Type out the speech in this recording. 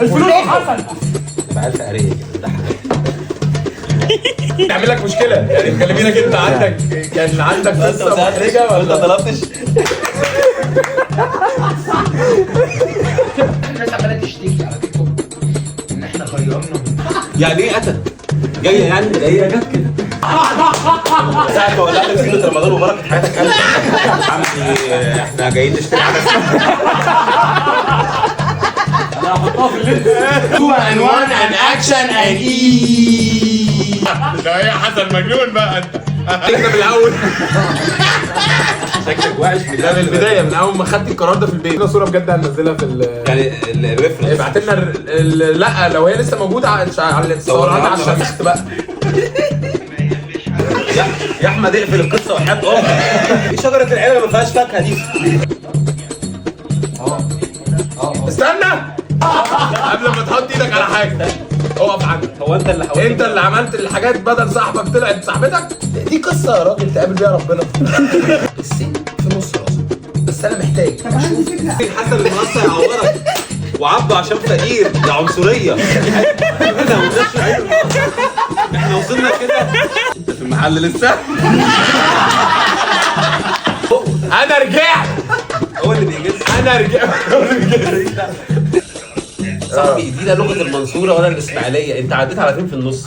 الفلوس حسن بقى فقريه كده. تعمل لك مشكله يعني، مكلمينك انت عندك كان عندك قصه محرجه ولا ما طلبتش؟ الناس عماله تشتكي على تيك توك ان احنا غيرنا يعني ايه اتت؟ جايه يعني هي جت كده. ساعة ما ولعت سنة رمضان وبركة حياتك قلت عمي احنا جايين نشتري عدس. انا هحطها في الليست. تو ان وان ان اكشن ان اي. لا يا حسن مجنون بقى انت. اكتب الاول. شكلك وحش ده من البدايه، من اول ما خدت القرار ده في البيت. هنا صوره بجد هننزلها في يعني الريفرنس. ابعت لنا لا لو هي لسه موجوده على الاتصالات على الشمس بقى. يا احمد اقفل القصه وحياة امك. دي شجره العيله ما فيهاش فاكهه دي. استنى قبل ما تحط ايدك على حاجه اقف عندك. هو انت اللي حاولت؟ انت اللي عملت الحاجات بدل صاحبك طلعت صاحبتك. دي قصه يا راجل تقابل بيها ربنا. السين في نص راسه بس انا محتاج اشوف. حسن المنصه يعورك وعبده عشان فقير، ده عنصريه. احنا وصلنا كده. انت في المحل لسه؟ انا رجعت. هو اللي بيجز. انا رجعت. صاحبي دي لا لغه المنصوره ولا الاسماعيليه، انت عديت على فين في النص؟